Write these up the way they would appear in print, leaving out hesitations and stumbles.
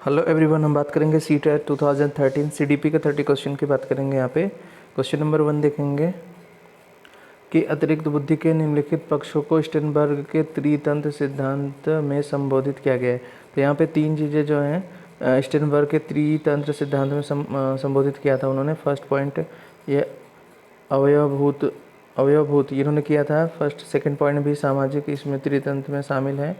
Hello everyone, हम बात करेंगे सीटेट 2013 सीडीपी के 30 क्वेश्चन की बात करेंगे। यहाँ पे क्वेश्चन नंबर 1 देखेंगे कि अतिरिक्त बुद्धि के निम्नलिखित पक्षों को स्टेनबर्ग के त्रितंत्र सिद्धांत में संबोधित किया गया है। तो यहाँ पे तीन चीज़ें जो हैं स्टेनबर्ग के त्रितंत्र सिद्धांत में संबोधित किया था उन्होंने। फर्स्ट पॉइंट ये अवयवभूत इन्होंने किया था फर्स्ट। सेकंड पॉइंट भी सामाजिक इसमें त्रितंत्र में शामिल है,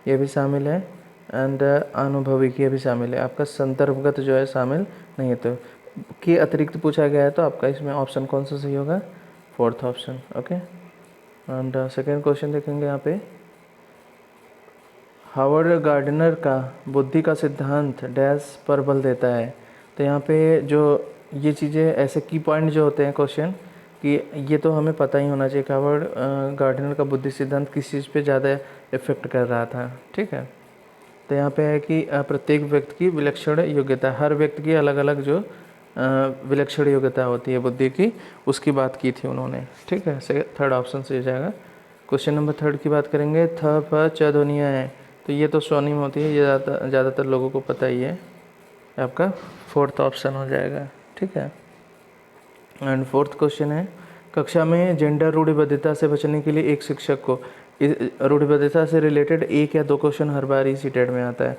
ये भी शामिल है। एंड अनुभविक ये भी शामिल है। आपका संदर्भगत जो है शामिल नहीं है। तो के अतिरिक्त पूछा गया है तो आपका इसमें ऑप्शन कौन सा सही होगा? Fourth option. Okay. And second question देखेंगे यहाँ पे, हावर्ड गार्डनर का बुद्धि का सिद्धांत डैश पर बल देता है। तो यहाँ पे जो ये चीज़ें ऐसे की पॉइंट जो होते हैं क्वेश्चन कि ये तो हमें पता ही होना चाहिए कि हावर्ड गार्डनर का बुद्धि सिद्धांत किस चीज़ पे ज़्यादा इफेक्ट कर रहा था। ठीक है। तो यहाँ पे है कि प्रत्येक व्यक्ति की विलक्षण योग्यता, हर व्यक्ति की अलग अलग जो विलक्षण योग्यता होती है बुद्धि की, उसकी बात की थी उन्होंने। ठीक है। थर्ड ऑप्शन से जाएगा। क्वेश्चन नंबर 3 की बात करेंगे, थ प च ध्वनियाँ हैं। तो ये तो स्वनिम होती है, ये ज़्यादातर लोगों को पता ही है। आपका फोर्थ ऑप्शन हो जाएगा। ठीक है। एंड फोर्थ क्वेश्चन है, कक्षा में जेंडर रूढ़िबद्धता से बचने के लिए एक शिक्षक को, रूढ़िबद्धता से रिलेटेड एक या दो क्वेश्चन हर बार ही सीटेट में आता है।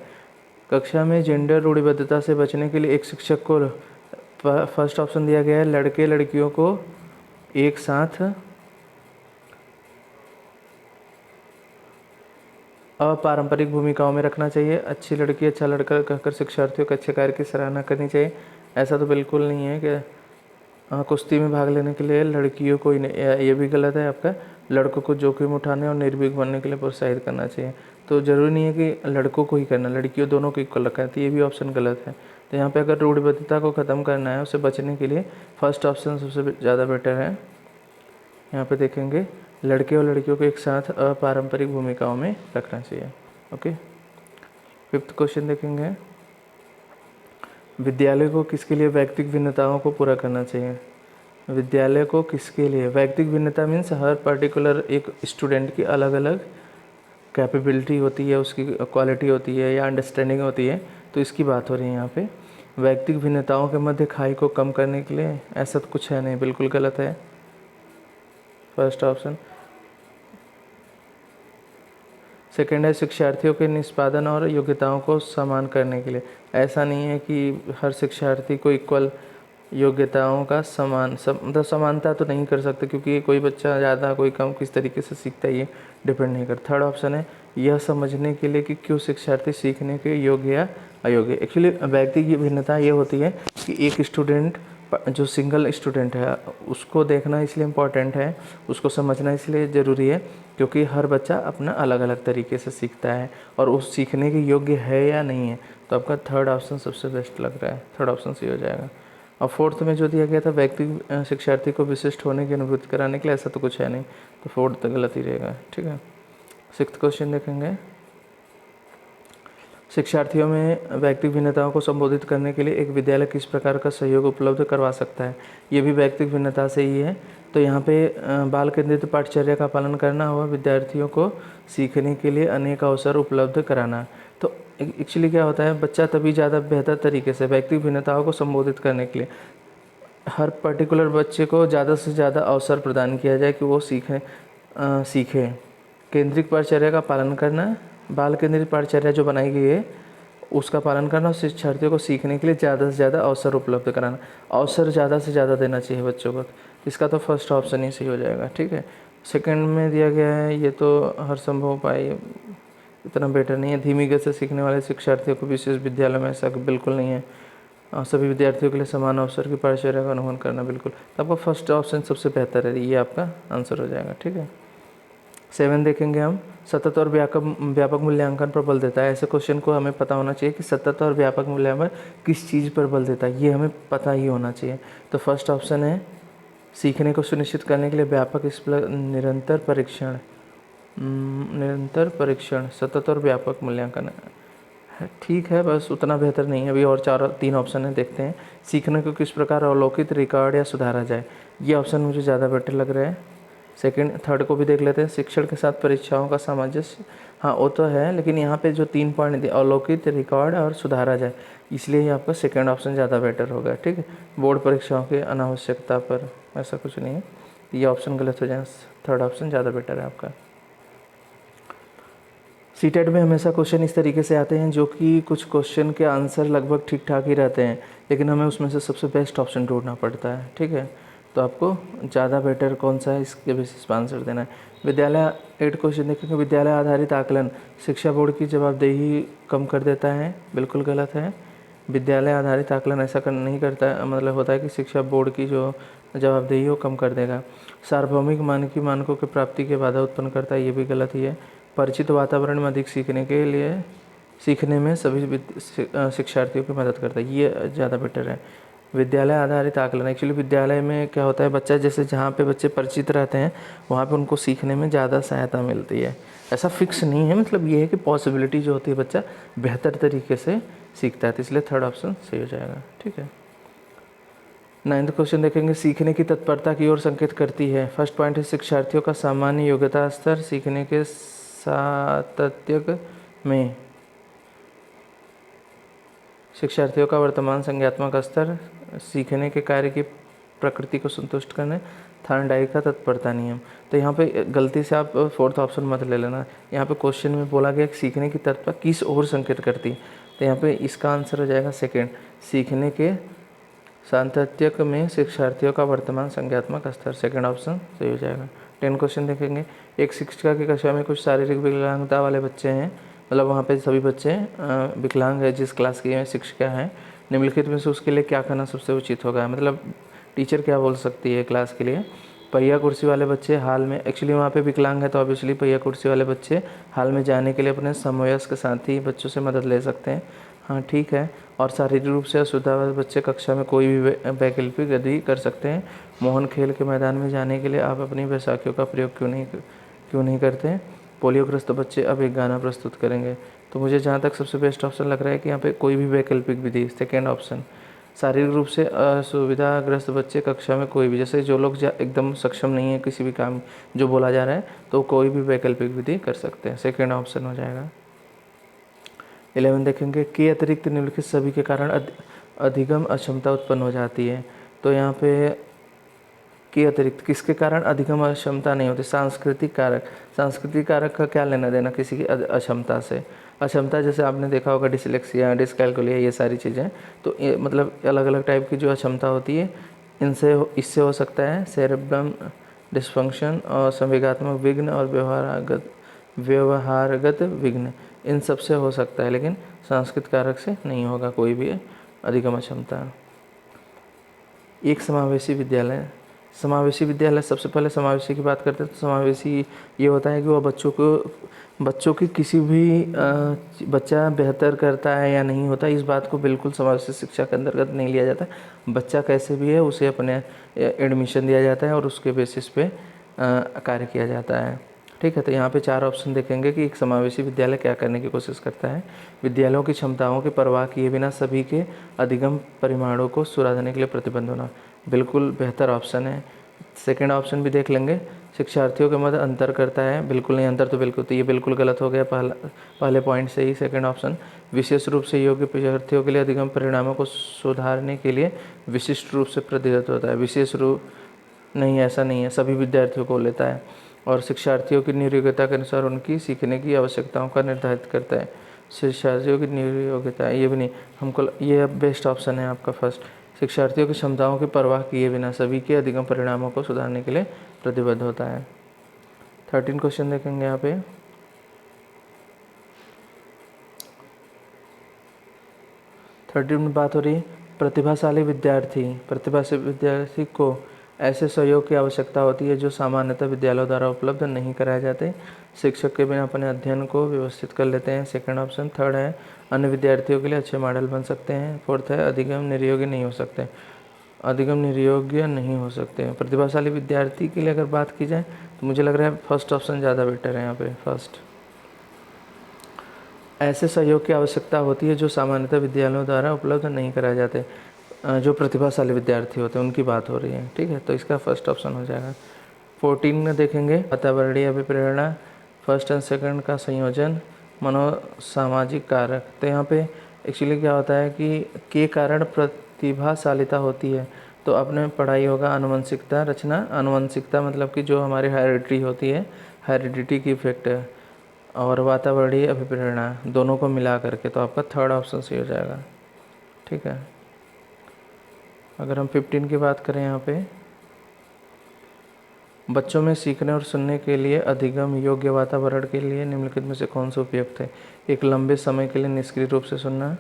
कक्षा में जेंडर रूढ़िबद्धता से बचने के लिए एक शिक्षक को, फर्स्ट ऑप्शन दिया गया है लड़के लड़कियों को एक साथ अपारंपरिक भूमिकाओं में रखना चाहिए। अच्छी लड़की अच्छा लड़का कहकर शिक्षार्थियों के अच्छे कार्य की सराहना करनी चाहिए। ऐसा तो बिल्कुल नहीं है कि कुश्ती में भाग लेने के लिए लड़कियों को ही नहीं, ये भी गलत है। आपका लड़कों को जोखिम उठाने और निर्भीक बनने के लिए प्रोत्साहित करना चाहिए। तो ज़रूरी नहीं है कि लड़कों को ही करना, लड़कियों दोनों को इक्वल रखा है। तो ये भी ऑप्शन गलत है। तो यहाँ पे अगर रूढ़िबद्धता को ख़त्म करना है, उससे बचने के लिए फर्स्ट ऑप्शन सबसे ज़्यादा बेटर है। यहाँ पे देखेंगे लड़के और लड़कियों को एक साथ अपारंपरिक भूमिकाओं में रखना चाहिए। ओके। फिफ्थ क्वेश्चन देखेंगे, विद्यालय को किसके लिए व्यक्तिगत भिन्नताओं को पूरा करना चाहिए? विद्यालय को किसके लिए? व्यक्तिगत भिन्नता मीन्स हर पर्टिकुलर एक स्टूडेंट की अलग अलग कैपेबिलिटी होती है, उसकी क्वालिटी होती है या अंडरस्टैंडिंग होती है। तो इसकी बात हो रही है यहाँ पे। व्यक्तिगत भिन्नताओं के मध्य खाई को कम करने के लिए, ऐसा तो कुछ है नहीं, बिल्कुल गलत है फर्स्ट ऑप्शन। सेकेंड है शिक्षार्थियों के निष्पादन और योग्यताओं को समान करने के लिए। ऐसा नहीं है कि हर शिक्षार्थी को इक्वल योग्यताओं का मतलब समानता तो नहीं कर सकते, क्योंकि कोई बच्चा ज़्यादा कोई कम किस तरीके से सीखता है ये डिपेंड नहीं करता। थर्ड ऑप्शन है यह समझने के लिए कि क्यों शिक्षार्थी सीखने के योग्य या अयोग्य। एक्चुअली व्यक्तिगत भिन्नता ये होती है कि एक स्टूडेंट जो सिंगल स्टूडेंट है उसको देखना इसलिए इम्पॉर्टेंट है, उसको समझना इसलिए ज़रूरी है क्योंकि हर बच्चा अपना अलग अलग तरीके से सीखता है और उस सीखने के योग्य है या नहीं है। तो आपका थर्ड ऑप्शन सबसे बेस्ट लग रहा है, थर्ड ऑप्शन सही हो जाएगा। और फोर्थ में जो दिया गया था व्यक्ति शिक्षार्थी को विशिष्ट होने की अनुभूति कराने के लिए, ऐसा तो कुछ है नहीं, तो फोर्थ तो गलत ही रहेगा। ठीक है। सिक्स्थ क्वेश्चन देखेंगे, शिक्षार्थियों में व्यक्तिगत भिन्नताओं को संबोधित करने के लिए एक विद्यालय किस प्रकार का सहयोग उपलब्ध करवा सकता है? ये भी व्यक्तिगत भिन्नता से ही है। तो यहाँ पे बाल केंद्रित पाठचर्या का पालन करना हुआ, विद्यार्थियों को सीखने के लिए अनेक अवसर उपलब्ध कराना। तो एक्चुअली क्या होता है, बच्चा तभी ज़्यादा बेहतर तरीके से व्यक्तिगत भिन्नताओं को संबोधित करने के लिए हर पर्टिकुलर बच्चे को ज़्यादा से ज़्यादा अवसर प्रदान किया जाए कि वो सीखे। केंद्रित पाठचर्या का पालन करना, बाल केंद्रित पाठचर्या जो बनाई गई है उसका पालन करना और शिक्षार्थियों को सीखने के लिए ज़्यादा से ज़्यादा अवसर उपलब्ध कराना। अवसर ज़्यादा से ज़्यादा देना चाहिए बच्चों को। इसका तो फर्स्ट ऑप्शन ही सही हो जाएगा। ठीक है। सेकंड में दिया गया है ये तो हर संभव उपाय इतना बेटर नहीं है। धीमी गति से सीखने वाले शिक्षार्थियों को विशेष विद्यालय में, ऐसा बिल्कुल नहीं है। सभी विद्यार्थियों के लिए समान अवसर की पाठचर्या का अनुगमन करना, बिल्कुल। तो आपका फर्स्ट ऑप्शन सबसे बेहतर है, ये आपका आंसर हो जाएगा। ठीक है। 7 देखेंगे हम, सतत और व्यापक मूल्यांकन पर बल देता है। ऐसे क्वेश्चन को हमें पता होना चाहिए कि सतत और व्यापक मूल्यांकन किस चीज़ पर बल देता है, ये हमें पता ही होना चाहिए। तो फर्स्ट ऑप्शन है सीखने को सुनिश्चित करने के लिए व्यापक निरंतर परीक्षण सतत और व्यापक मूल्यांकन है। ठीक है, बस उतना बेहतर नहीं है। अभी और 3 ऑप्शन है, देखते हैं। सीखने को किस प्रकार अवलोकित, रिकॉर्ड या सुधारा जाए, ये ऑप्शन मुझे ज़्यादा बेटर लग रहा है। सेकंड थर्ड को भी देख लेते हैं, शिक्षण के साथ परीक्षाओं का सामंजस्य। हाँ वो तो है, लेकिन यहाँ पे जो 3 पॉइंट दिए, अवलोकित, रिकॉर्ड और सुधारा जाए, इसलिए ही आपका सेकंड ऑप्शन ज़्यादा बेटर होगा। ठीक है, बोर्ड परीक्षाओं की अनावश्यकता पर ऐसा कुछ नहीं है, ये ऑप्शन गलत हो जाए, थर्ड ऑप्शन ज़्यादा बेटर है आपका। सीटेट में हमेशा क्वेश्चन इस तरीके से आते हैं जो कि कुछ क्वेश्चन के आंसर लगभग ठीक ठाक ही रहते हैं, लेकिन हमें उसमें से सबसे बेस्ट ऑप्शन ढूंढना पड़ता है। ठीक है, तो आपको ज़्यादा बेटर कौन सा है इसके बेसिस पर आंसर देना है। विद्यालय 8 क्वेश्चन देखेंगे, विद्यालय आधारित आकलन शिक्षा बोर्ड की जवाबदेही कम कर देता है, बिल्कुल गलत है। विद्यालय आधारित आकलन ऐसा नहीं करता है, मतलब होता है कि शिक्षा बोर्ड की जो जवाबदेही वो कम कर देगा। सार्वभौमिक मानकी मानकों की प्राप्ति के बाधा उत्पन्न करता है, ये भी गलत ही है। परिचित वातावरण में अधिक सीखने में सभी शिक्षार्थियों की मदद करता है, ये ज़्यादा बेटर है। विद्यालय आधारित आकलन, एक्चुअली विद्यालय में क्या होता है, बच्चा जैसे जहाँ पे बच्चे परिचित रहते हैं वहाँ पे उनको सीखने में ज़्यादा सहायता मिलती है। ऐसा फिक्स नहीं है, मतलब ये है कि पॉसिबिलिटी जो होती है बच्चा बेहतर तरीके से सीखता है, तो इसलिए थर्ड ऑप्शन सही हो जाएगा। ठीक है, 9th क्वेश्चन देखेंगे, सीखने की तत्परता की ओर संकेत करती है। फर्स्ट पॉइंट है शिक्षार्थियों का सामान्य योग्यता स्तर सीखने के सातत्य में, शिक्षार्थियों का वर्तमान संज्ञात्मक स्तर सीखने के कार्य की प्रकृति को संतुष्ट करने, थॉर्नडाइक का तत्परता नियम। तो यहाँ पे गलती से आप फोर्थ ऑप्शन मत ले लेना, यहाँ पे क्वेश्चन में बोला गया कि सीखने की तत्परता किस ओर संकेत करती, तो यहाँ पे इसका आंसर हो जाएगा सेकेंड, सीखने के सातत्य में शिक्षार्थियों का वर्तमान संज्ञात्मक स्तर, सेकेंड ऑप्शन सही हो जाएगा। 10 क्वेश्चन देखेंगे, एक शिक्षिका की कक्षा में कुछ शारीरिक विकलांगता वाले बच्चे हैं, मतलब वहाँ पे सभी बच्चे विकलांग है, जिस क्लास की शिक्षिका हैं, निम्नलिखित में से उसके लिए क्या करना सबसे उचित होगा, मतलब टीचर क्या बोल सकती है क्लास के लिए। पहिया कुर्सी वाले बच्चे हाल में, एक्चुअली वहाँ पे विकलांग है तो ऑब्वियसली पहिया कुर्सी वाले बच्चे हाल में जाने के लिए अपने समवयस्क साथी बच्चों से मदद ले सकते हैं, हाँ ठीक है। और शारीरिक रूप से असुविधा वाले बच्चे कक्षा में कोई भी वैकल्पिक गति कर सकते हैं। मोहन खेल के मैदान में जाने के लिए आप अपनी बैसाखियों का प्रयोग क्यों नहीं करते हैं। पोलियोग्रस्त बच्चे अब एक गाना प्रस्तुत करेंगे। तो मुझे जहाँ तक सबसे बेस्ट ऑप्शन लग रहा है कि यहाँ पे कोई भी वैकल्पिक विधि, सेकेंड ऑप्शन। शारीरिक रूप से असुविधाग्रस्त बच्चे कक्षा में कोई भी, जैसे जो लोग एकदम सक्षम नहीं है किसी भी काम जो बोला जा रहा है, तो कोई भी वैकल्पिक विधि कर सकते हैं, सेकेंड ऑप्शन हो जाएगा। 11 देखेंगे, के अतिरिक्त निम्नलिखित सभी के कारण अधिगम अक्षमता उत्पन्न हो जाती है। तो यहाँ पे के अतिरिक्त किसके कारण अधिगम अक्षमता नहीं होती, सांस्कृतिक कारक। सांस्कृतिक कारक का क्या लेना देना किसी की अक्षमता से। अक्षमता जैसे आपने देखा होगा डिसलेक्सिया, डिसकैलकुलिया, ये सारी चीज़ें, तो ये मतलब अलग अलग टाइप की जो अक्षमता होती है इससे हो सकता है सेरेब्रम डिस्फंक्शन और संवेगात्मक विघ्न और व्यवहारगत विघ्न, इन सब से हो सकता है, लेकिन सांस्कृतिक कारक से नहीं होगा कोई भी अधिगम अक्षमता। एक समावेशी विद्यालय, समावेशी विद्यालय, सबसे पहले समावेशी की बात करते हैं तो समावेशी ये होता है कि वह बच्चों की किसी भी बच्चा बेहतर करता है या नहीं होता, इस बात को बिल्कुल समावेशी शिक्षा के अंतर्गत नहीं लिया जाता। बच्चा कैसे भी है उसे अपने एडमिशन दिया जाता है और उसके बेसिस पे कार्य किया जाता है। ठीक है, तो यहाँ पे 4 ऑप्शन देखेंगे कि एक समावेशी विद्यालय क्या करने की कोशिश करता है। विद्यालयों की क्षमताओं की परवाह किए बिना सभी के अधिगम परिमाणों को सुधारने के लिए प्रतिबद्ध होना, बिल्कुल बेहतर ऑप्शन है। सेकंड ऑप्शन भी देख लेंगे, शिक्षार्थियों के मध्य अंतर करता है, बिल्कुल नहीं, अंतर तो बिल्कुल, तो ये बिल्कुल गलत हो गया पहले पॉइंट से ही। सेकंड ऑप्शन, विशेष रूप से योग्य विद्यार्थियों के लिए अधिगम परिणामों को सुधारने के लिए विशिष्ट रूप से प्रतिबद्ध होता है, विशेष रूप नहीं, ऐसा नहीं है, सभी विद्यार्थियों को लेता है। और शिक्षार्थियों की नियोग्यता के अनुसार उनकी सीखने की आवश्यकताओं का निर्धारित करता है। शिक्षार्थियों की नियोग्यता, ये भी नहीं, हमको ये बेस्ट ऑप्शन है आपका फर्स्ट, शिक्षार्थियों की क्षमताओं की परवाह किए बिना सभी के अधिगम परिणामों को सुधारने के लिए प्रतिबद्ध होता है। 13 क्वेश्चन देखेंगे यहाँ पे। 13 में बात हो रही प्रतिभाशाली विद्यार्थी को ऐसे सहयोग की आवश्यकता होती है जो सामान्यतः विद्यालयों द्वारा उपलब्ध नहीं कराए जाते। शिक्षक के बिना अपने अध्ययन को व्यवस्थित कर लेते हैं, सेकंड ऑप्शन। थर्ड है अन्य विद्यार्थियों के लिए अच्छे मॉडल बन सकते हैं। फोर्थ है अधिगम निर्योग्य नहीं हो सकते। प्रतिभाशाली विद्यार्थी के लिए अगर बात की जाए तो मुझे लग रहा है फर्स्ट ऑप्शन ज़्यादा बेटर है यहाँ पे, फर्स्ट। ऐसे सहयोग की आवश्यकता होती है जो सामान्यतः विद्यालयों द्वारा उपलब्ध नहीं कराए जाते, जो प्रतिभाशाली विद्यार्थी होते हैं उनकी बात हो रही है। ठीक है, तो इसका फर्स्ट ऑप्शन हो जाएगा। 14 में देखेंगे वातावरणीय अभिप्रेरणा, फर्स्ट एंड सेकंड का संयोजन, मनोसामाजिक कारक। तो यहाँ पे एक्चुअली क्या होता है कि के कारण प्रतिभाशालिता होती है। तो आपने पढ़ाई होगा आनुवंशिकता रचना। आनुवंशिकता मतलब कि जो हमारी हेरिडिटी होती है, हेरिडिटी की इफेक्ट है, और वातावरणीय अभिप्रेरणा, दोनों को मिला करके। तो आपका थर्ड ऑप्शन सही हो जाएगा। ठीक है। अगर हम 15 की बात करें, यहाँ पे बच्चों में सीखने और सुनने के लिए अधिगम योग्य वातावरण के लिए निम्नलिखित में से कौन सा उपयुक्त है। एक लंबे समय के लिए निष्क्रिय रूप से सुनना।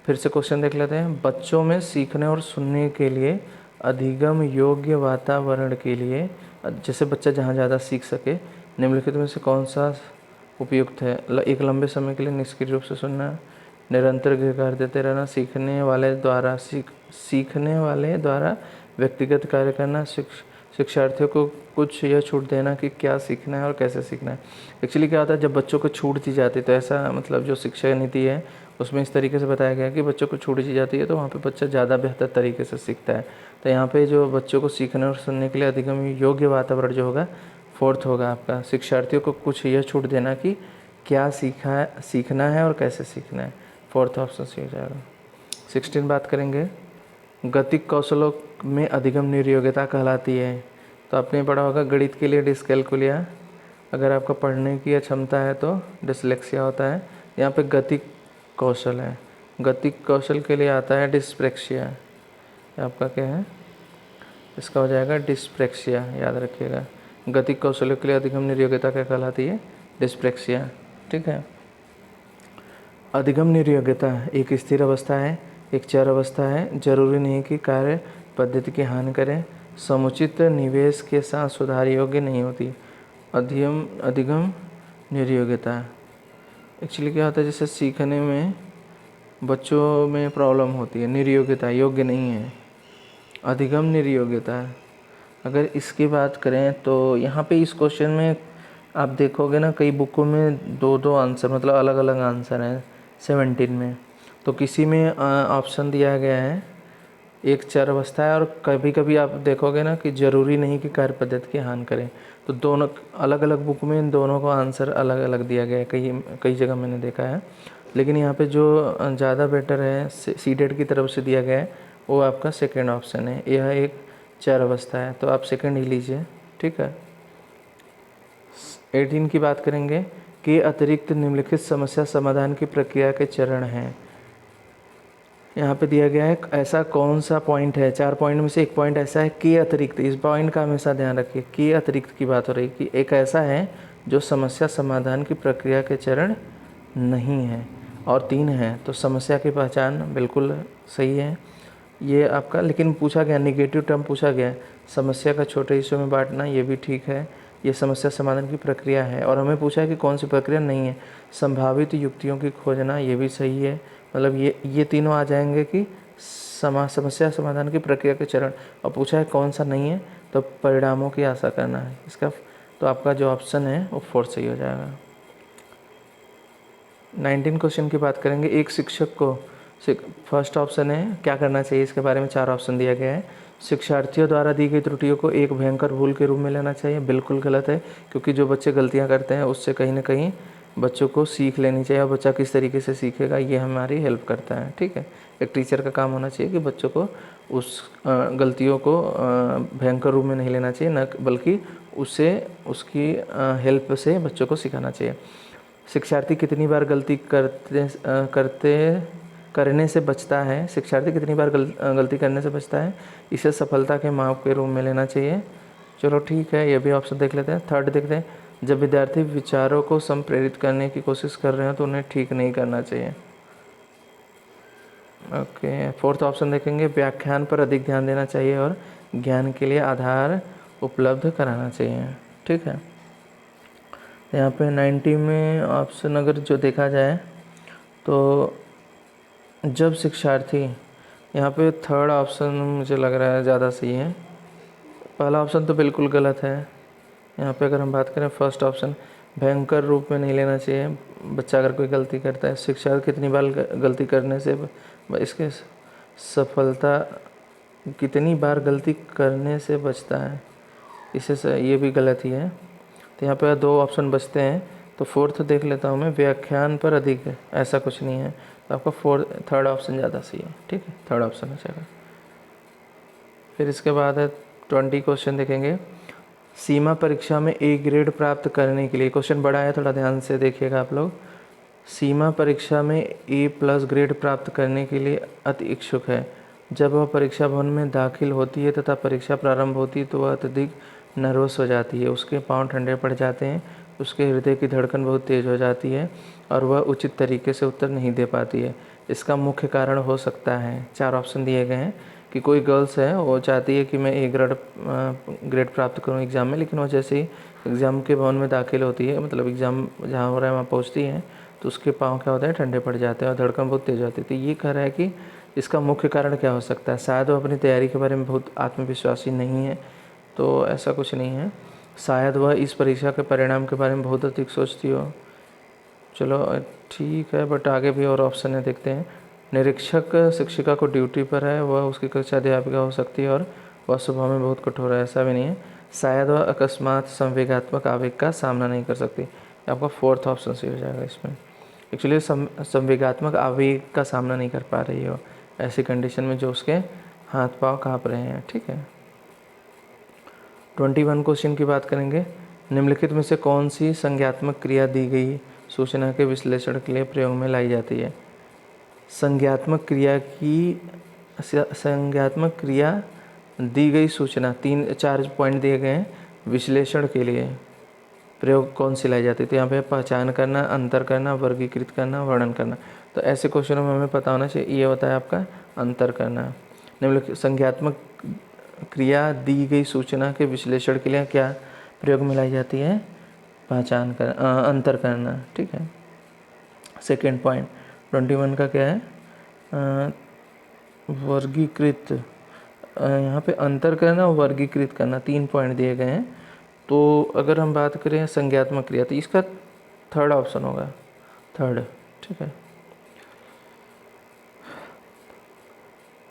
फिर से क्वेश्चन देख लेते हैं। बच्चों में सीखने और सुनने के लिए अधिगम योग्य वातावरण के लिए, जैसे बच्चा जहाँ ज़्यादा सीख सके, निम्नलिखित में से कौन सा उपयुक्त है। एक लंबे समय के लिए निष्क्रिय रूप से सुनना, निरंतर गृहकार देते रहना, सीखने वाले द्वारा व्यक्तिगत कार्य करना, शिक्षार्थियों को कुछ यह छूट देना कि क्या सीखना है और कैसे सीखना है। एक्चुअली क्या होता है, जब बच्चों को छूट दी जाती है, तो ऐसा मतलब जो शिक्षा नीति है उसमें इस तरीके से बताया गया है कि बच्चों को छूट दी जाती है तो वहाँ पे बच्चा ज़्यादा बेहतर तरीके से सीखता है। तो यहाँ पे जो बच्चों को सीखने और सुनने के लिए अधिगम योग्य वातावरण जो होगा, फोर्थ होगा आपका। शिक्षार्थियों को कुछ यह छूट देना कि क्या सीखना है और कैसे सीखना है, फोर्थ ऑप्शन सही हो जाएगा। 16 बात करेंगे, गतिक कौशलों में अधिगम निर्योग्यता कहलाती है। तो आपने पढ़ा होगा गणित के लिए डिस्कैल्कुलिया, अगर आपका पढ़ने की क्षमता है तो डिसलेक्सिया होता है। यहाँ पे गतिक कौशल है, गतिक कौशल के लिए आता है डिस्प्रेक्सिया। आपका क्या है, इसका हो जाएगा डिस्प्रेक्सिया, याद रखिएगा। गतिक कौशलों के लिए अधिगम निर्योग्यता क्या कहलाती है, डिस्प्रेक्सिया। ठीक है। अधिगम निर्योग्यता एक स्थिर अवस्था है, एक चर अवस्था है, जरूरी नहीं कि कार्य पद्धति की हानि करें, समुचित निवेश के साथ सुधार योग्य नहीं होती। अधिगम निर्योग्यता एक्चुअली क्या होता है, जैसे सीखने में बच्चों में प्रॉब्लम होती है, निर्योग्यता योग्य नहीं है, अधिगम निर्योग्यता। अगर इसकी बात करें तो यहाँ पे इस क्वेश्चन में आप देखोगे ना, कई बुकों में दो दो आंसर, मतलब अलग अलग आंसर हैं 17 में। तो किसी में ऑप्शन दिया गया है एक चर अवस्था है, और कभी कभी आप देखोगे ना कि ज़रूरी नहीं कि कार्य पद्धति की हानि करें। तो दोनों अलग अलग बुक में इन दोनों को आंसर अलग अलग दिया गया है, कई जगह मैंने देखा है। लेकिन यहाँ पे जो ज़्यादा बेटर है सीडेड की तरफ से दिया गया है वो आपका सेकेंड ऑप्शन है, यह एक चर अवस्था है। तो आप सेकेंड ही लीजिए। ठीक है। 18 की बात करेंगे कि अतिरिक्त निम्नलिखित समस्या समाधान की प्रक्रिया के चरण हैं। यहाँ पे दिया गया है ऐसा कौन सा पॉइंट है, 4 पॉइंट में से एक पॉइंट ऐसा है कि अतिरिक्त, इस पॉइंट का हमेशा ध्यान रखिए कि अतिरिक्त की बात हो रही कि एक ऐसा है जो समस्या समाधान की प्रक्रिया के चरण नहीं है, और 3 है। तो समस्या की पहचान बिल्कुल सही है ये आपका, लेकिन पूछा गया निगेटिव टर्म पूछा गया, समस्या का छोटे हिस्सों में बांटना, ये भी ठीक है। ये समस्या समाधान की प्रक्रिया है, और हमें पूछा है कि कौन सी प्रक्रिया नहीं है, संभावित युक्तियों की खोजना, ये भी सही है। मतलब ये तीनों आ जाएंगे कि समस्या समाधान की प्रक्रिया के चरण, और पूछा है कौन सा नहीं है, तो परिणामों की आशा करना है इसका। तो आपका जो ऑप्शन है वो 4 सही हो जाएगा। 19 क्वेश्चन की बात करेंगे। एक शिक्षक को, फर्स्ट ऑप्शन है क्या करना चाहिए, इसके बारे में 4 ऑप्शन दिया गया है। शिक्षार्थियों द्वारा दी गई त्रुटियों को एक भयंकर भूल के रूप में लेना चाहिए, बिल्कुल गलत है, क्योंकि जो बच्चे गलतियां करते हैं उससे कहीं ना कहीं बच्चों को सीख लेनी चाहिए, और बच्चा किस तरीके से सीखेगा ये हमारी हेल्प करता है। ठीक है। एक टीचर का काम होना चाहिए कि बच्चों को उस गलतियों को भयंकर रूप में नहीं लेना चाहिए, न बल्कि उससे उसकी हेल्प से बच्चों को सिखाना चाहिए। शिक्षार्थी कितनी बार गलती करने से बचता है, शिक्षार्थी कितनी बार गलती करने से बचता है, इसे सफलता के माप के रूप में लेना चाहिए। चलो ठीक है, ये भी ऑप्शन देख लेते हैं। थर्ड देखते हैं, जब विद्यार्थी विचारों को संप्रेरित करने की कोशिश कर रहे हैं तो उन्हें ठीक नहीं करना चाहिए। ओके। फोर्थ ऑप्शन देखेंगे, व्याख्यान पर अधिक ध्यान देना चाहिए और ज्ञान के लिए आधार उपलब्ध कराना चाहिए। ठीक है। यहाँ पे 90 में ऑप्शन अगर जो देखा जाए तो जब शिक्षार्थी, यहाँ पे थर्ड ऑप्शन मुझे लग रहा है ज़्यादा सही है, पहला ऑप्शन तो बिल्कुल गलत है। यहाँ पे अगर हम बात करें फर्स्ट ऑप्शन, भयंकर रूप में नहीं लेना चाहिए, बच्चा अगर कोई गलती करता है, शिक्षार्थी कितनी बार गलती करने से, इसके सफलता कितनी बार गलती करने से बचता है, ये भी गलत ही है। तो यहाँ पे 2 ऑप्शन बचते हैं। तो फोर्थ देख लेता हूँ मैं, व्याख्यान पर अधिक है, ऐसा कुछ नहीं है। तो आपका थर्ड ऑप्शन ज़्यादा सही है। ठीक है, थर्ड ऑप्शन हो जाएगा। फिर इसके बाद है 20 क्वेश्चन देखेंगे। सीमा परीक्षा में ए ग्रेड प्राप्त करने के लिए, क्वेश्चन बड़ा है, थोड़ा ध्यान से देखिएगा आप लोग। सीमा परीक्षा में A+ ग्रेड प्राप्त करने के लिए अति इच्छुक है। जब वह परीक्षा भवन में दाखिल होती है तथा परीक्षा प्रारंभ होती है तो वह अत्यधिक नर्वस हो जाती है, उसके पांव ठंडे पड़ जाते हैं, उसके हृदय की धड़कन बहुत तेज़ हो जाती है और वह उचित तरीके से उत्तर नहीं दे पाती है। इसका मुख्य कारण हो सकता है, 4 ऑप्शन दिए गए हैं, कि कोई गर्ल्स है, वो चाहती है कि मैं A ग्रेड प्राप्त करूं एग्ज़ाम में, लेकिन वो जैसे ही एग्ज़ाम के भवन में दाखिल होती है, मतलब एग्ज़ाम जहाँ हो रहा है वहाँ पहुँचती है, तो उसके पाँव क्या होता है, ठंडे पड़ जाते हैं और धड़कन बहुत तेज़ होती है। तो ये कह रहा है कि इसका मुख्य कारण क्या हो सकता है। शायद वो अपनी तैयारी के बारे में बहुत आत्मविश्वासी नहीं है, तो ऐसा कुछ नहीं है। शायद वह इस परीक्षा के परिणाम के बारे में बहुत अधिक सोचती हो। चलो ठीक है, बट आगे भी और ऑप्शन है, देखते हैं। निरीक्षक शिक्षिका को ड्यूटी पर है, वह उसकी कक्षा अध्यापिका हो सकती है और वह स्वभाव में बहुत कठोर है, ऐसा भी नहीं है। शायद वह अकस्मात संवेगात्मक आवेग का सामना नहीं कर सकती। आपका फोर्थ ऑप्शन सही हो जाएगा इसमें। एक्चुअली संवेगात्मक आवेग का सामना नहीं कर पा रही हो ऐसी कंडीशन में जो उसके हाथ पांव काँप रहे हैं। ठीक है, 21 क्वेश्चन की बात करेंगे। निम्नलिखित में से कौन सी संज्ञात्मक क्रिया दी गई सूचना के विश्लेषण के लिए प्रयोग में लाई जाती है। संज्ञात्मक क्रिया दी गई सूचना, 3-4 पॉइंट दिए गए हैं, विश्लेषण के लिए प्रयोग कौन सी लाई जाती है। तो यहाँ पे पहचान करना, अंतर करना, वर्गीकृत करना, वर्णन करना। तो ऐसे क्वेश्चनों में हमें पता होना चाहिए, ये होता है आपका अंतर करना। निम्नलिखित संज्ञात्मक क्रिया दी गई सूचना के विश्लेषण के लिए क्या प्रयोग में लाई जाती है, पहचान कर अंतर करना। ठीक है, सेकेंड पॉइंट 21 का क्या है, वर्गीकृत। यहाँ पे अंतर करना और वर्गीकृत करना 3 पॉइंट दिए गए हैं। तो अगर हम बात करें संज्ञात्मक क्रिया, तो इसका थर्ड ऑप्शन होगा, थर्ड। ठीक है,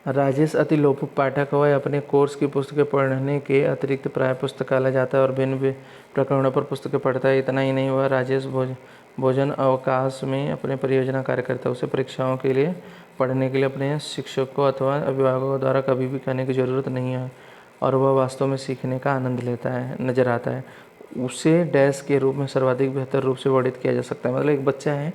राजेश अति लोपुक पाठक है, वह अपने कोर्स की पुस्तकें पढ़ने के अतिरिक्त प्राय पुस्तकालय जाता है और भिन्न प्रकरणों पर पुस्तकें पढ़ता है। इतना ही नहीं हुआ, राजेश भोजन अवकाश में अपने परियोजना कार्य करता है। उसे परीक्षाओं के लिए पढ़ने के लिए अपने शिक्षकों अथवा अभिभावकों द्वारा कभी भी कहने की ज़रूरत नहीं है और वह वास्तव में सीखने का आनंद लेता है, नज़र आता है। उसे डैश के रूप में सर्वाधिक बेहतर रूप से वर्णित किया जा सकता है। मतलब एक बच्चा है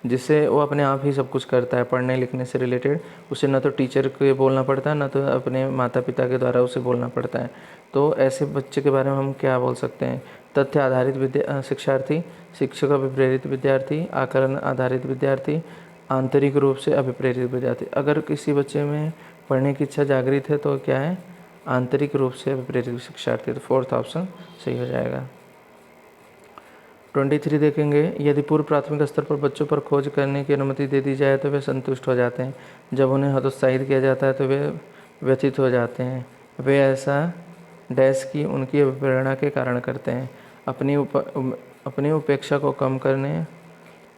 जिससे वो अपने आप ही सब कुछ करता है, पढ़ने लिखने से रिलेटेड। उसे ना तो टीचर को बोलना पड़ता है, ना तो अपने माता पिता के द्वारा उसे बोलना पड़ता है। तो ऐसे बच्चे के बारे में हम क्या बोल सकते हैं, तथ्य आधारित शिक्षार्थी, शिक्षक अभिप्रेरित विद्यार्थी, आकलन आधारित विद्यार्थी, आंतरिक रूप से अभिप्रेरित विद्यार्थी। अगर किसी बच्चे में पढ़ने की इच्छा जागृत है तो क्या है, आंतरिक रूप से अभिप्रेरित शिक्षार्थी। तो फोर्थ ऑप्शन सही हो जाएगा। 23 देखेंगे। यदि पूर्व प्राथमिक स्तर पर बच्चों पर खोज करने की अनुमति दे दी जाए तो वे संतुष्ट हो जाते हैं, जब उन्हें हतोत्साहित किया जाता है तो वे व्यथित हो जाते हैं। वे ऐसा डैश की उनकी अभिप्रेरणा के कारण करते हैं। अपनी उपेक्षा को कम करने,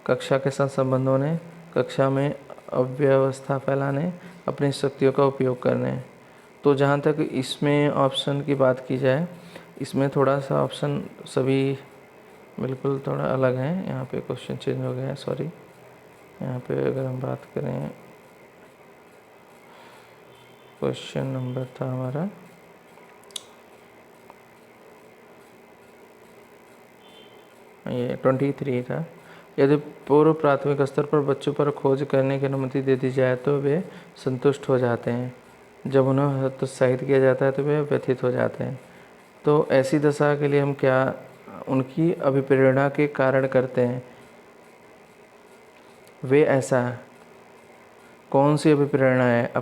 कक्षा के साथ संबंधों ने, कक्षा में अव्यवस्था फैलाने, अपनी शक्तियों का उपयोग करने। तो जहाँ तक इसमें ऑप्शन की बात की जाए, इसमें थोड़ा सा ऑप्शन सभी बिल्कुल थोड़ा अलग है। यहाँ पे क्वेश्चन चेंज हो गया है, सॉरी। यहाँ पे अगर हम बात करें, क्वेश्चन नंबर था हमारा ये 23 था। यदि पूर्व प्राथमिक स्तर पर बच्चों पर खोज करने की अनुमति दे दी जाए तो वे संतुष्ट हो जाते हैं, जब उन्हें हतोत्साहित किया जाता है तो वे व्यथित हो जाते हैं। तो ऐसी दशा के लिए हम क्या उनकी अभिप्रेरणा के कारण करते हैं। वे ऐसा कौन सी अभिप्रेरणा है,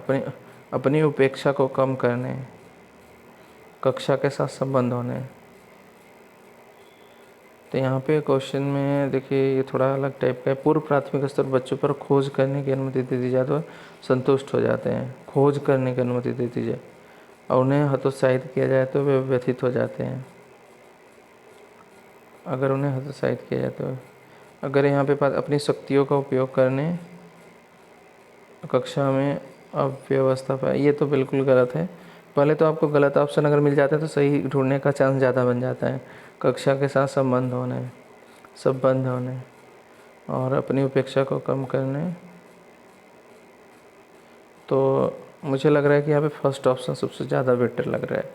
अपनी उपेक्षा को कम करने, कक्षा के साथ संबंध होने। तो यहाँ पे क्वेश्चन में देखिए ये थोड़ा अलग टाइप का है। पूर्व प्राथमिक स्तर बच्चों पर खोज करने की अनुमति दे दी जाए तो संतुष्ट हो जाते हैं, खोज करने की अनुमति दे दी जाए, और उन्हें हतोत्साहित किया जाए तो वे व्यथित हो जाते हैं। अगर उन्हें हतोत्साहित किया जाए तो, अगर यहाँ पे अपनी शक्तियों का उपयोग करने, कक्षा में अव्यवस्था, ये तो बिल्कुल गलत है। पहले तो आपको गलत ऑप्शन अगर मिल जाता है तो सही ढूंढने का चांस ज़्यादा बन जाता है। कक्षा के साथ संबंध होने और अपनी उपेक्षा को कम करने। तो मुझे लग रहा है कि यहाँ पे फर्स्ट ऑप्शन सबसे ज़्यादा बेटर लग रहा है।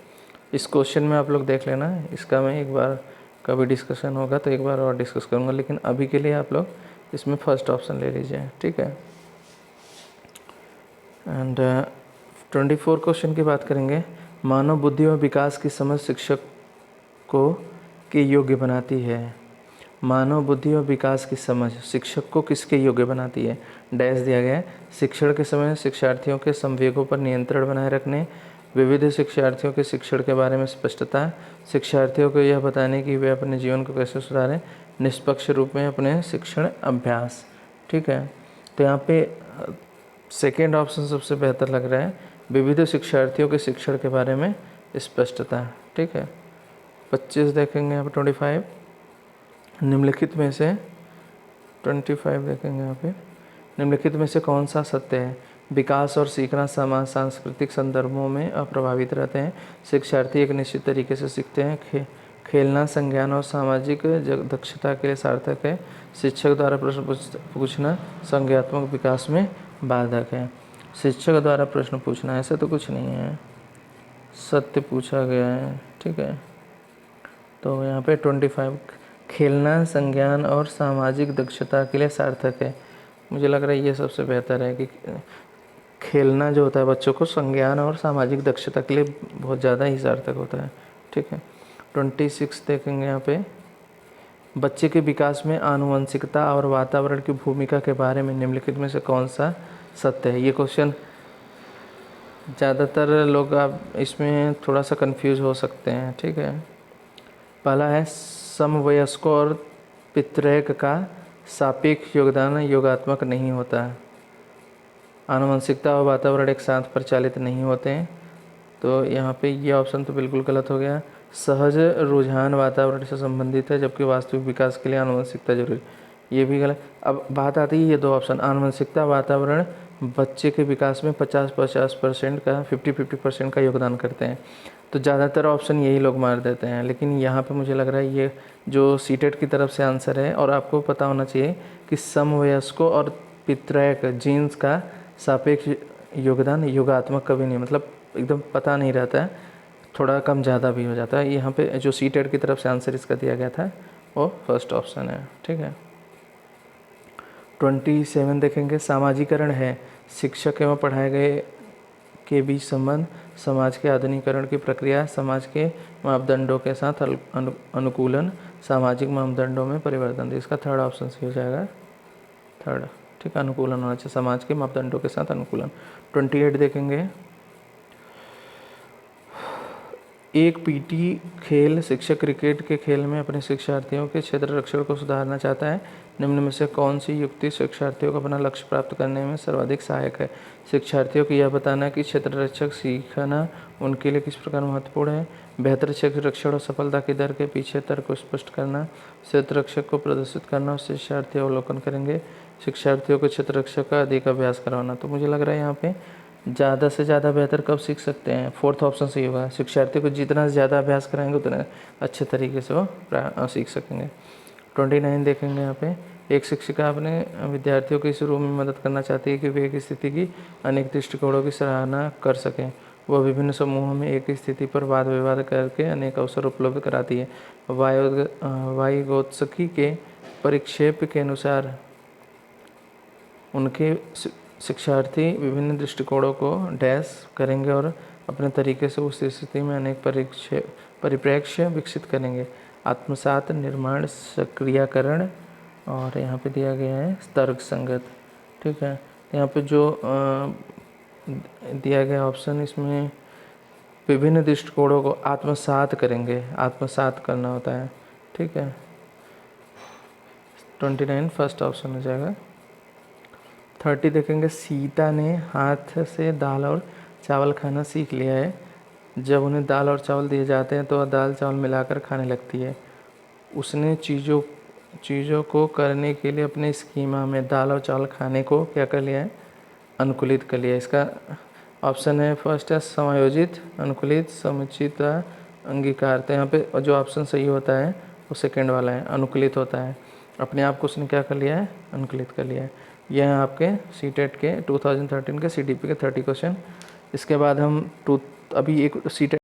इस क्वेश्चन में आप लोग देख लेना, इसका मैं एक बार कभी डिस्कशन होगा तो एक बार और डिस्कस करूँगा, लेकिन अभी के लिए आप लोग इसमें फर्स्ट ऑप्शन ले लीजिए, ठीक है। एंड 24 क्वेश्चन की बात करेंगे। मानव बुद्धि और विकास की समझ शिक्षक को के योग्य बनाती है। मानव बुद्धि और विकास की समझ शिक्षक को किसके योग्य बनाती है? डैश दिया गया है। शिक्षण के समय शिक्षार्थियों के संवेगों पर नियंत्रण बनाए रखने, विविध शिक्षार्थियों के शिक्षण के बारे में स्पष्टता, शिक्षार्थियों को यह बताने कि वे अपने जीवन को कैसे सुधारें, निष्पक्ष रूप में अपने शिक्षण अभ्यास, ठीक है। तो यहाँ पे सेकेंड ऑप्शन सबसे बेहतर लग रहा है, विविध शिक्षार्थियों के शिक्षण के बारे में स्पष्टता, ठीक है। 25 देखेंगे यहाँ पे 25 निम्नलिखित में से 25 देखेंगे यहाँ पे, निम्नलिखित में से कौन सा सत्य है? विकास और सीखना समाज सांस्कृतिक संदर्भों में अप्रभावित रहते हैं। शिक्षार्थी एक निश्चित तरीके से सीखते हैं। खेलना संज्ञान और सामाजिक दक्षता के लिए सार्थक है। शिक्षक द्वारा प्रश्न पूछना संज्ञात्मक विकास में बाधक है। शिक्षक द्वारा प्रश्न पूछना ऐसा तो कुछ नहीं है, सत्य पूछा गया है, ठीक है। तो यहाँ पे 25 खेलना संज्ञान और सामाजिक दक्षता के लिए सार्थक है। मुझे लग रहा है ये सबसे बेहतर है कि खेलना जो होता है बच्चों को संज्ञान और सामाजिक दक्षता के लिए बहुत ज़्यादा ही सार्थक होता है, ठीक है। 26 देखेंगे यहाँ पे, बच्चे के विकास में आनुवंशिकता और वातावरण की भूमिका के बारे में निम्नलिखित में से कौन सा सत्य है? ये क्वेश्चन ज़्यादातर लोग आप इसमें थोड़ा सा कंफ्यूज हो सकते हैं, ठीक है। पहला है समवयस्कों और पितृक का सापेक्ष योगदान योगात्मक नहीं होता है। आनुवंशिकता और वातावरण एक साथ परिचालित नहीं होते हैं, तो यहाँ पे ये ऑप्शन तो बिल्कुल गलत हो गया। सहज रुझान वातावरण से संबंधित है जबकि वास्तविक विकास के लिए आनुवंशिकता जरूरी, ये भी गलत। अब बात आती है ये दो ऑप्शन, आनुवंशिकता वातावरण बच्चे के विकास में 50% का 50% का योगदान करते हैं, तो ज़्यादातर ऑप्शन यही लोग मार देते हैं। लेकिन यहाँ पे मुझे लग रहा है ये जो सीटेट की तरफ से आंसर है, और आपको पता होना चाहिए कि समवयस्कों और पितृक जीन्स का सापेक्ष योगदान योगात्मक कभी नहीं, मतलब एकदम पता नहीं रहता है, थोड़ा कम ज़्यादा भी हो जाता है। यहाँ पे जो सीटेट की तरफ से आंसर इसका दिया गया था वो फर्स्ट ऑप्शन है, ठीक है। 27 देखेंगे, सामाजिकरण है शिक्षक एवं पढ़ाए गए के बीच संबंध, समाज के आधुनिकीकरण की प्रक्रिया, समाज के मापदंडों के साथ अनुकूलन, सामाजिक मापदंडों में परिवर्तन। तो इसका थर्ड ऑप्शन सही हो जाएगा, थर्ड, ठीक है। अनुकूलन होना चाहिए, समाज के मापदंडों के साथ अनुकूलन। 28 देखेंगे, एक पीटी खेल शिक्षक क्रिकेट के खेल में अपने शिक्षार्थियों के क्षेत्र रक्षण को सुधारना चाहता है। निम्न में से कौन सी युक्ति शिक्षार्थियों को अपना लक्ष्य प्राप्त करने में सर्वाधिक सहायक है? शिक्षार्थियों को यह बताना कि क्षेत्र रक्षक सीखना उनके लिए किस प्रकार महत्वपूर्ण है। बेहतर क्षेत्र रक्षण और सफलता की दर के पीछे तर्क को स्पष्ट करना। क्षेत्र रक्षक को प्रदर्शित करना और शिक्षार्थी अवलोकन करेंगे। शिक्षार्थियों को क्षेत्र रक्षक का अधिक अभ्यास करवाना। तो मुझे लग रहा है यहाँ पे ज़्यादा से ज़्यादा बेहतर कब सीख सकते हैं? फोर्थ ऑप्शन सही होगा, शिक्षार्थी को जितना ज़्यादा अभ्यास कराएंगे उतना अच्छे तरीके से वो सीख सकेंगे। 29 देखेंगे यहाँ पे, एक शिक्षिका अपने विद्यार्थियों को इस रूप में मदद करना चाहती है कि वे एक स्थिति की अनेक दृष्टिकोणों की सराहना कर सकें। वह विभिन्न समूहों में एक स्थिति पर वाद विवाद करके अनेक अवसर उपलब्ध कराती है। वाइगोत्स्की के परिक्षेप के अनुसार उनके शिक्षार्थी विभिन्न दृष्टिकोणों को डैश करेंगे और अपने तरीके से उस स्थिति में अनेक परिप्रेक्ष्य विकसित करेंगे। आत्मसात, निर्माण, सक्रियकरण, और यहाँ पे दिया गया है तर्क संगत, ठीक है। यहाँ पे जो दिया गया ऑप्शन, इसमें विभिन्न दृष्टिकोणों को आत्मसात करेंगे, आत्मसात करना होता है, ठीक है। 29 फर्स्ट ऑप्शन हो जाएगा। 30 देखेंगे, सीता ने हाथ से दाल और चावल खाना सीख लिया है। जब उन्हें दाल और चावल दिए जाते हैं तो वह दाल चावल मिलाकर खाने लगती है। उसने चीज़ों को करने के लिए अपने स्कीमा में दाल और चावल खाने को क्या कर लिया है? अनुकूलित कर लिया। इसका ऑप्शन है फर्स्ट है समायोजित, अनुकूलित, समुचित, अंगीकार। तो यहाँ पे जो ऑप्शन सही होता है वो सेकंड वाला है, अनुकूलित होता है। अपने आप को उसने क्या कर लिया है, अनुकूलित कर लिया है। यह है आपके सीटेट के 2013 के CDP के 30 क्वेश्चन। इसके बाद हम अभी एक सीटेट